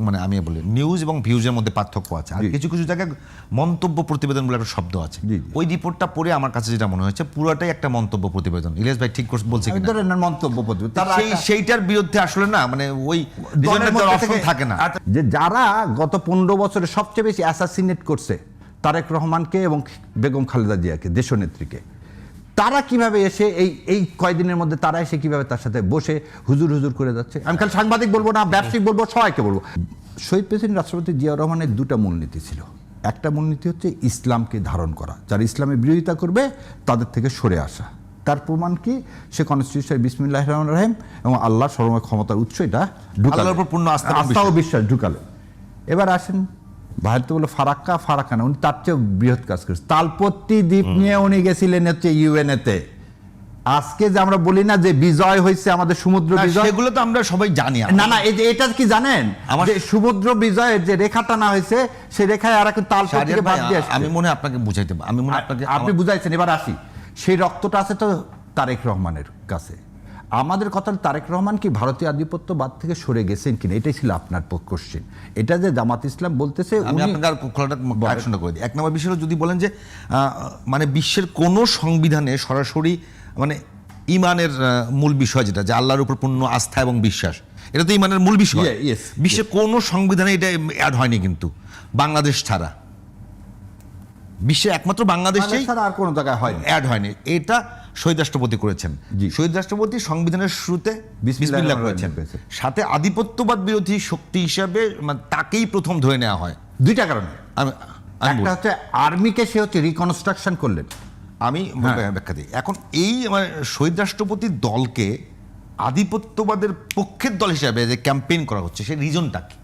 মানে আমি বলি নিউজ এবং ভিউজের মধ্যে পার্থক্য আছে। আর কিছু কিছু জায়গায় মন্তব্য প্রতিবেদন বলে একটা শব্দ আছে। ওই রিপোর্টটা পড়ে আমার কাছে যেটা মনে হয়েছে পুরোটাই একটা মন্তব্য প্রতিবেদন। ইলিয়াস ভাই ঠিক বলছে কিনা ধরেন মন্তব্য প্রতিবেদন, সেইটার বিরুদ্ধে আসলে না মানে ওই অপশন থাকে না। যে যারা গত 15 বছরে সবচেয়ে বেশি অ্যাসাসিনেট করছে তারেক রহমানকে এবং বেগম খালেদা জিয়াকে, দেশনেত্রীকে, তারা কিভাবে এসে এই কয়দিনের মধ্যে তারা এসে কিভাবে তার সাথে বসে হুজুর হুজুর করে যাচ্ছে। আমি খালি সাংবাদিক বলবো না, ব্যবসায়িক বলবো, সবাইকে বলবো। শহীদ প্রেসিডেন্ট রাষ্ট্রপতি জিয়াউর রহমানের দুটা মূলনীতি ছিল। একটা মূলনীতি হচ্ছে ইসলামকে ধারণ করা, যারা ইসলামের বিরোধিতা করবে তাদের থেকে সরে আসা। তার প্রমাণ কি? সে কনস্টিটিউশন বিসমিল্লাহির রহমানির রহিম এবং আল্লাহ সর্বময় ক্ষমতার উৎস, এটা আল্লাহর উপর পূর্ণ আস্থা ও বিশ্বাস ঢুকালো। এবার আসেন ভারতে বলে ফারাক্কা না, উনি তার চেয়ে বৃহৎ কাজ করেছেন। তালপট্টি দ্বীপ নিয়ে উনি গেছিলেন হচ্ছে ইউএনএতে। আজকে যে আমরা বলি না যে বিজয় হয়েছে আমাদের সমুদ্র বিজয়, সেগুলো তো আমরা সবাই জানি। না এটা কি জানেন যে সমুদ্র বিজয়ের যে রেখা টানা হয়েছে সেই রেখায় আর এখন তালপট্টিকে বাদ দিয়ে আসছে। আমি মনে আপনাকে বুঝাইতে, আমি মনে আপনাকে আপনি বুঝাইছেন। এবার আসি, সেই রক্তটা আছে তো তারেক রহমানের কাছে। আমাদের কথা, তারেক রহমান কি ভারতীয় আধিপত্যবাদ থেকে সরে গেছেন কিনা, এটাই ছিল আপনার কোশ্চেন। এটা যে জামাত ইসলাম বলতেছে, আমি আপনাকে আর খোলাটা কারেকশনটা করে দিই। এক নম্বর বিষয় যদি বলেন যে মানে বিশ্বের কোনো সংবিধানে সরাসরি মানে ইমানের মূল বিষয় যেটা, যে আল্লাহর উপর পূর্ণ আস্থা এবং বিশ্বাস, এটা তো ইমানের মূল বিষয়। বিশ্বের কোনো সংবিধানে এটা অ্যাড হয়নি, কিন্তু বাংলাদেশ ছাড়া, বিশ্বের একমাত্র বাংলাদেশেই ছাড়া আর কোনো জায়গায় হয়নি, অ্যাড হয়নি। এটা শহীদ রাষ্ট্রপতি করেছেন। শহীদ রাষ্ট্রপতি সংবিধানের শুরুতে বিসমিল্লাহ করেছেন, সাথে আধিপত্যবাদ বিরোধী শক্তি হিসাবে তাকেই প্রথম ধরে নেওয়া হয় দুইটা কারণে। একটা হচ্ছে আর্মিকে সে হচ্ছে রিকনস্ট্রাকশন করলেন। আমি ব্যাখ্যা দিই। এখন এই শহীদ রাষ্ট্রপতির দলকে আধিপত্যবাদের পক্ষের দল হিসাবে যে ক্যাম্পেইন করা হচ্ছে, সেই রিজনটা কি?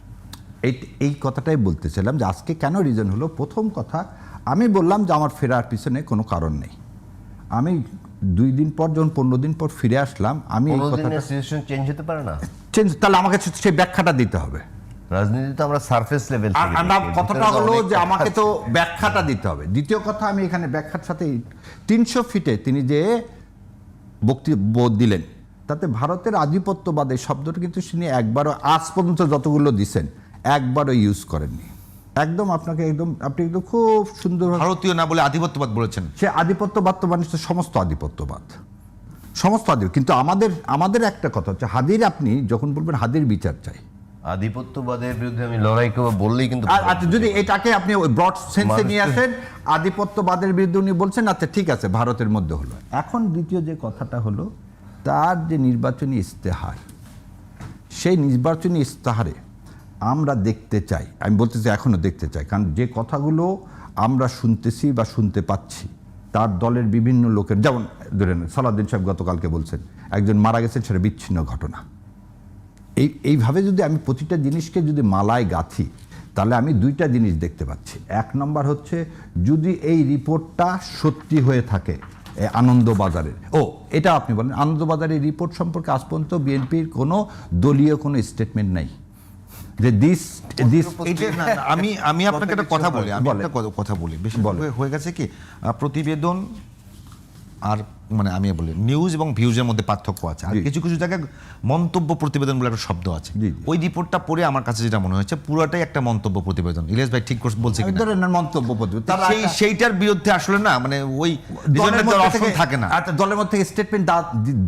এই কথাটাই বলতেছিলাম যে আজকে কেন রিজন হলো। প্রথম কথা, আমি বললাম যে আমার ফেরার পিছনে কোনো কারণ নেই। আমি 2 দিন পর, যখন 15 দিন পর ফিরে আসলাম, আমি এই কথাটা চেঞ্জ হতে পারে না, তাহলে আমাকে সেই ব্যাখ্যাটা দিতে হবে। রাজনীতিতে আমরা সারফেস লেভেল, কথাটা হলো যে আমাকে তো ব্যাখ্যাটা দিতে হবে। দ্বিতীয় কথা, আমি এখানে ব্যাখ্যার সাথে 300 ফিটে তিনি যে বক্তব্য দিলেন, তাতে ভারতের আধিপত্যবাদের শব্দটা কিন্তু তিনি একবারও আজ পর্যন্ত যতগুলো দিছেন একবারও ইউজ করেননি। একদম আপনি একদম খুব সুন্দর, ভারতীয় না বলে আধিপত্যবাদ বলেছেন। সে আধিপত্যবাদ তো মানে সমস্ত আধিপত্যবাদ, কিন্তু আমাদের একটা কথা হচ্ছে, হাদির, আপনি যখন বলবেন হাদির বিচার চাই, আধিপত্যবাদের বিরুদ্ধে আমি লড়াই করব বললেই কিন্তু, আচ্ছা যদি এটাকে আপনি ওই ব্রড সেন্সে নিয়ে আসেন, আধিপত্যবাদের বিরুদ্ধে উনি বলছেন, আচ্ছা ঠিক আছে, ভারতের মধ্যে হলো। এখন দ্বিতীয় যে কথাটা হলো, তার যে নির্বাচনী ইস্তেহার, সেই নির্বাচনী ইস্তেহারে আমরা দেখতে চাই, আমি বলতে চাই এখনো দেখতে চাই, কারণ যে কথাগুলো আমরা শুনতেছি বা শুনতে পাচ্ছি তার দলের বিভিন্ন লোকের, যেমন ধরেন সালাউদ্দিন সাহেব গতকালকে বলছেন একজন মারা গেছেন, সেটা বিচ্ছিন্ন ঘটনা। এইভাবে যদি আমি প্রতিটা জিনিসকে যদি মালায় গাঁথি, তাহলে আমি 2টা জিনিস দেখতে পাচ্ছি। 1 নম্বর হচ্ছে, যদি এই রিপোর্টটা সত্যি হয়ে থাকে আনন্দবাজারের, এটা আপনি বলেন আনন্দবাজারের রিপোর্ট সম্পর্কে আজ পর্যন্ত বিএনপির কোনো দলীয় কোনো স্টেটমেন্ট নাই যে আমি আপনাকে একটা কথা বলি, বেশি হয়ে গেছে কি প্রতিবেদন আর মানে আমি বলি নিউজ এবং ভিউজের মধ্যে পার্থক্য আছে। আর কিছু কিছু জায়গায় মন্তব্য প্রতিবেদন বলে একটা শব্দ আছে। ওই রিপোর্টটা পড়ে আমার কাছে যেটা মনে হয়েছে পুরোটাই একটা মন্তব্য প্রতিবেদন। ইলিয়াস ভাই ঠিক বলছে কিনা? মন্তব্য প্রতিবেদন, সেইটার বিরুদ্ধে আসলে না মানে ওই অপশন থাকে না। দলের মধ্যে স্টেটমেন্ট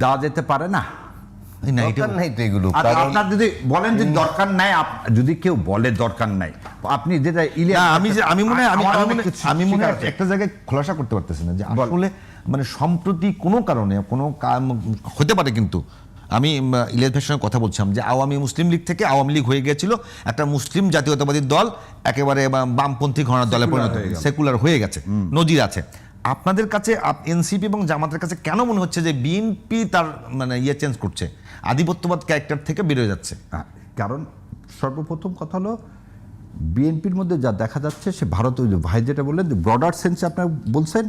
দেওয়া যেতে পারে না। আপনার যদি বলেন যে দরকার নাই, যদি কেউ বলে দরকার নাই, আপনি যেটা আমি মনে হয় একটা জায়গায় খোলাসা করতে পারতেছি না যে আসলে মানে সম্প্রতি কোনো কারণে হতে পারে, কিন্তু আমি ইলিয়াস ভাইয়ের সঙ্গে কথা বলছিলাম যে আওয়ামী মুসলিম লীগ থেকে আওয়ামী লীগ হয়ে গেছিল একটা মুসলিম জাতীয়তাবাদী দল, একেবারে বামপন্থী ঘরানার দলে পরিণত হয়ে সেকুলার হয়ে গেছে, নজির আছে। আপনাদের কাছে এনসিপি এবং জামাতের কাছে কেন মনে হচ্ছে যে বিএনপি তার মানে চেঞ্জ করছে, আধিপত্যবাদ ক্যারেক্টার থেকে বেরোয় যাচ্ছে? কারণ সর্বপ্রথম কথা হলো, বিএনপির মধ্যে যা দেখা যাচ্ছে, সে ভারত, ভাই যেটা বললেন ব্রডার সেন্সে আপনার বলছেন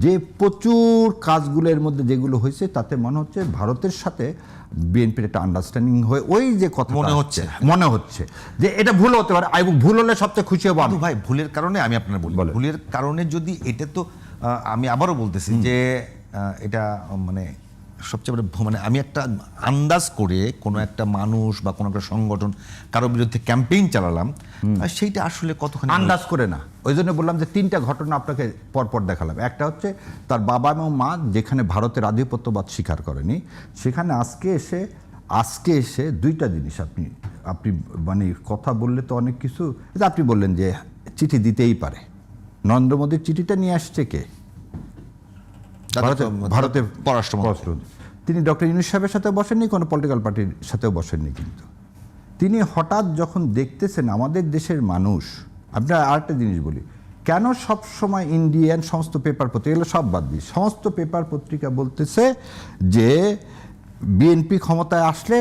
যে প্রচুর কাজগুলোর মধ্যে যেগুলো হয়েছে, তাতে মনে হচ্ছে ভারতের সাথে বিএনপির একটা আন্ডারস্ট্যান্ডিং হয়ে ওই যে কথা মনে হচ্ছে যে এটা ভুল হতে পারে, ভুল হলে সবচেয়ে খুশি হবো। ভাই ভুলের কারণে আমি আপনার বলি, ভুলের কারণে যদি এটা তো আমি আবারও বলতেছি যে এটা মানে সবচেয়ে বড় মানে আমি একটা আন্দাজ করে কোনো একটা মানুষ বা কোনো একটা সংগঠন কারো বিরুদ্ধে ক্যাম্পেইন চালালাম, আর সেইটা আসলে কতখানি আন্দাজ করে না। ওই জন্য বললাম যে 3টা ঘটনা আপনাকে পরপর দেখালাম। একটা হচ্ছে তার বাবা এবং মা যেখানে ভারতের আধিপত্যবাদ স্বীকার করেনি, সেখানে আজকে এসে 2টা জিনিস আপনি মানে কথা বললে তো অনেক কিছু, আপনি বললেন যে চিঠি দিতেই পারে। নরেন্দ্র মোদীর চিঠিটা নিয়ে আসছে কে? ভারতের পররাষ্ট্রমন্ত্রী। তিনি ডক্টর ইউনূস সাহেবের সাথে বসেননি, কোনো পলিটিক্যাল পার্টির সাথেও বসেননি, কিন্তু তিনি হঠাৎ যখন দেখতেছেন আমাদের দেশের মানুষ, আপনার আরেকটা জিনিস বলি, কেন সব সময় ইন্ডিয়ান সমস্ত পেপার পত্রিকা, এগুলো সব বাদ দিই, সমস্ত পেপার পত্রিকা বলতেছে যে বিএনপি ক্ষমতায় আসলে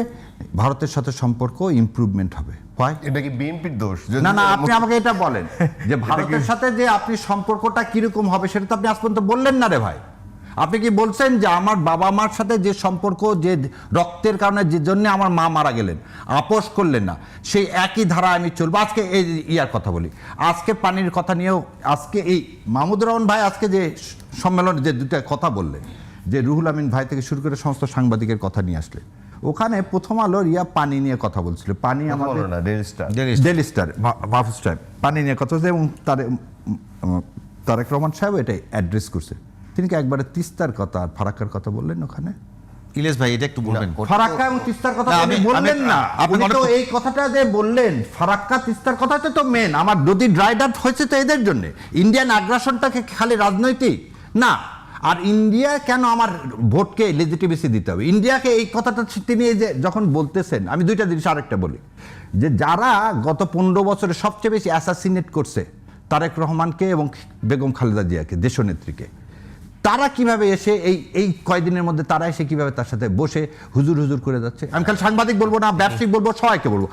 ভারতের সাথে সম্পর্ক ইমপ্রুভমেন্ট হবে। এটা কি বিএনপির দোষ? না, আপনি আমাকে এটা বলেন যে ভারতের সাথে যে আপনি সম্পর্কটা কিরকম হবে সেটা তো আপনি আজ পর্যন্ত বললেন না রে ভাই। আপনি কি বলছেন যে আমার বাবা মার সাথে যে সম্পর্ক, যে রক্তের কারণে যে জন্য আমার মা মারা গেলেন, আপোষ করলেন না, সেই একই ধারা আমি চলবো? আজকে এই ইয়ার কথা বলি, আজকে পানির কথা নিয়েও আজকে এই মাহমুদুর রহমান ভাই আজকে যে সম্মেলনে যে 2টা কথা বললেন, যে রুহুল আমিন ভাই থেকে শুরু করে সমস্ত সাংবাদিকের কথা নিয়ে আসলে, ওখানে প্রথম আলোর পানি নিয়ে কথা বলছিল। পানি আমাদের ডেইলি স্টার মাহফুজ সাহেব পানি নিয়ে কথা বলছে, এবং তারেক রহমান সাহেব এটাই অ্যাড্রেস করছে। তিনি কি একবারে তিস্তার কথা আর ফারাক্কার কথা বললেন ওখানে? ইলিয়াস ভাই এটা একটু বলবেন। ফারাক্কা এবং তিস্তার কথা আপনি বললেন না, আপনি তো এই কথাটা যে বললেন ফারাক্কা তিস্তার কথাটা তো মেন। আমার নদী ড্রাইড আপ হয়েছে তো এদের জন্য। ইন্ডিয়ান আগ্রাসনটাকে খালি রাজনৈতিক না, আর ইন্ডিয়া কেন আমার ভোটকে লেজিটিমেসি দিতে হবে ইন্ডিয়াকে, এই কথাটা তিনি এই যে যখন বলতেছেন, আমি 2টা জিনিস আরেকটা বলি, যে যারা গত 15 বছরে সবচেয়ে বেশি অ্যাসাসিনেট করছে তারেক রহমানকে এবং বেগম খালেদা জিয়াকে, দেশনেত্রীকে, তারা কিভাবে এসে এই কয়দিনের মধ্যে তারা এসে কিভাবে তার সাথে বসে হুজুর করে যাচ্ছে? আমি খালি সাংবাদিক বলবো না, ব্যবসায়িক বলবো, সবাইকে বলবো।